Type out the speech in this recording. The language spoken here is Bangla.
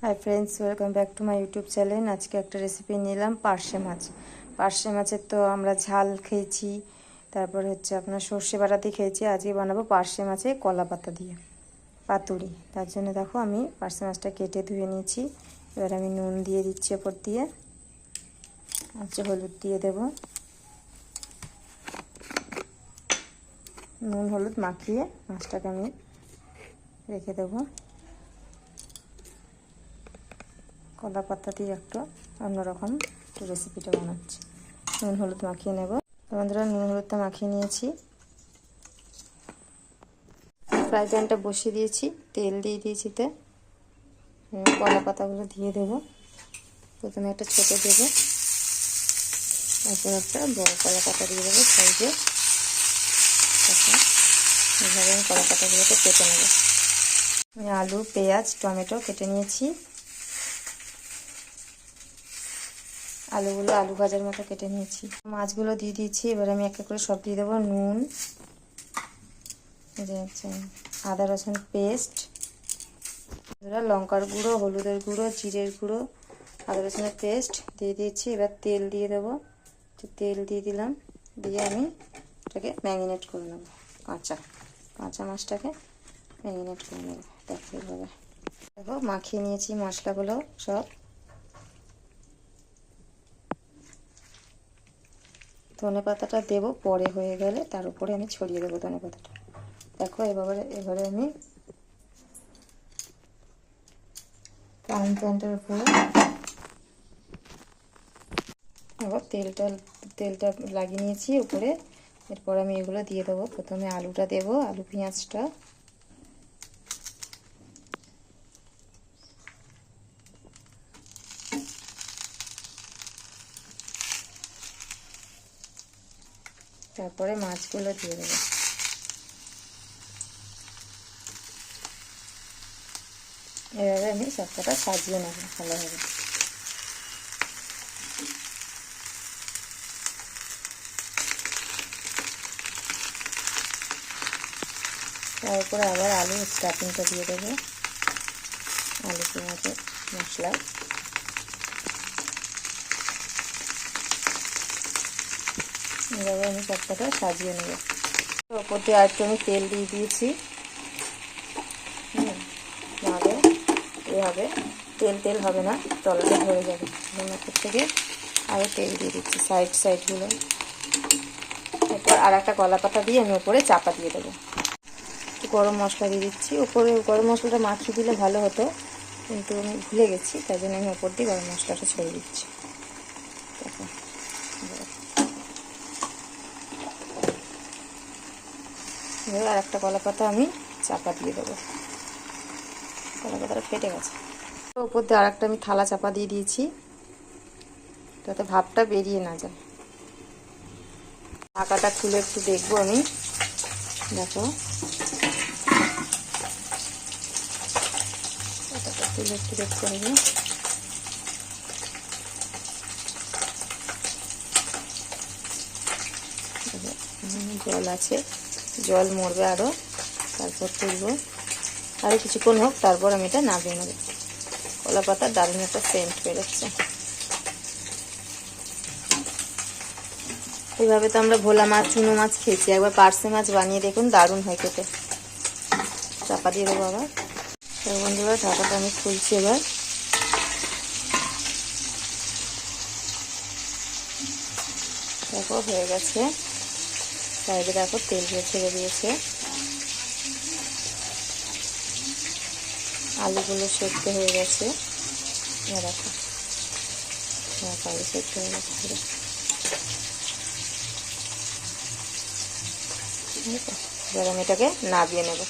Hi friends, welcome back to my YouTube channel. আজকে একটা রেসিপি নিলাম পার্শে মাছ। পার্শে মাছের তো আমরা ঝাল খেয়েছি, তারপর হচ্ছে আপনার সর্ষে বাটা দিয়ে খেয়েছি। আজকে বানাবো পার্শে মাছে কলা পাতা দিয়ে পাতুরি। তার জন্য দেখো আমি পার্শে মাছটা কেটে ধুয়ে নিয়েছি। এবার আমি নুন দিয়ে দিচ্ছি ওপর দিয়ে, আচ্ছা হলুদ দিয়ে দেব। নুন হলুদ মাখিয়ে মাছটাকে আমি রেখে দেবো। কলা পাতা দিয়ে একটু অন্যরকম রেসিপিটা বানাচ্ছি। নুন হলুদ মাখিয়ে নেব। বন্ধুরা, নুন হলুদটা মাখিয়ে নিয়েছি। ফ্রাই প্যানটা বসিয়ে দিয়েছি, তেল দিয়ে দিয়েছি। কলা পাতাগুলো দিয়ে দেবো। প্রথমে একটা ছোটো দেবো, তারপর একটা বড় কলা পাতা দিয়ে দেবো সাইজে। এইভাবে আমি কলা পাতাগুলোকে কেটে নেব। আমি আলু, পেঁয়াজ, টমেটো কেটে নিয়েছি। আলুগুলো আলু ভাজার মতো কেটে নিয়েছি। মাছগুলো দিয়ে দিয়েছি। এবার আমি একটা করে সব দিয়ে দেবো। নুন, আদা রসুন পেস্ট, লঙ্কার গুঁড়ো, হলুদের গুঁড়ো, জিরের গুঁড়ো, আদা রসুনের পেস্ট দিয়ে দিয়েছি। এবার তেল দিয়ে দেবো। তেল দিয়ে দিলাম, দিয়ে আমি এটাকে ম্যারিনেট করে নেব। কাঁচা মাছটাকে ম্যারিনেট করে নেব। দেখো মাখিয়ে নিয়েছি মশলাগুলো সব। ধনে পাতাটা দেবো পরে, হয়ে গেলে তার উপরে আমি ছড়িয়ে দেবো ধনে পাতাটা। দেখো এবারে আমি ফ্রাইং প্যানটার উপরে আবার তেলটা লাগিয়ে নিয়েছি উপরে। এরপর আমি এগুলো দিয়ে দেবো। প্রথমে আলুটা দেবো, আলু পেঁয়াজটা, তারপরে মাছগুলো দিয়ে দেবো। এভাবে আমি সবকটা সাজিয়ে নেব ভালোভাবে। তারপরে আবার আলু স্টাফিংটা দিয়ে দেবো, আলু পেঁয়াজের মশলা। এভাবে আমি সবকটা সাজিয়ে নেব। ওপর দিয়ে আরেকটু আমি তেল দিয়ে দিয়েছি। নাহলে এভাবে তেল হবে না, তলাটা ধরে যাবে। ওপর থেকে আরও তেল দিয়ে দিচ্ছি সাইডগুলো। এরপর আর একটা কলা পাতা দিয়ে আমি ওপরে চাপা দিয়ে দেবো। একটু গরম মশলা দিয়ে দিচ্ছি ওপরে। গরম মশলাটা মাখিয়ে দিলে ভালো হতো, কিন্তু আমি ভুলে গেছি, তাই জন্য আমি ওপর দিয়ে গরম মশলাটা ছড়িয়ে দিচ্ছি। দেখো, এবার আর একটা কলা পাতা আমি চাপা দিয়ে দেবো। কলা পাতাটা ফেটে গেছে। ওপর দিয়ে আর একটা আমি থালা চাপা দিয়ে দিয়েছি, যাতে ভাপটা বেরিয়ে না যায়। ঢাকাটা খুলে একটু দেখবো আমি। দেখো, তুলে একটু দেখতে হবে। জল আছে, জল মরবে আরও, তারপর তুলবো। আরও কিছুক্ষণ হোক, তারপর আমি এটা নামিয়ে নেব। কলা পাতার দারুণ একটা সেন্ট বেরোচ্ছে। এইভাবে তো আমরা ভোলা মাছ, চুনো মাছ খেয়েছি। একবার পার্শে মাছ বানিয়ে দেখুন, দারুণ হয় খেতে। চাপা দিয়ে দেবো আবার। বন্ধুরা, ঢাকাটা আমি খুলছি এবার। দেখো হয়ে গেছে। সাইডে দেখো তেল দিয়ে ছেড়ে দিয়েছে। আলুগুলো সেদ্ধ হয়ে গেছে। দেখো আলু সেদ্ধ হয়ে গেছে। এবার আমি এটাকে নামিয়ে নেব।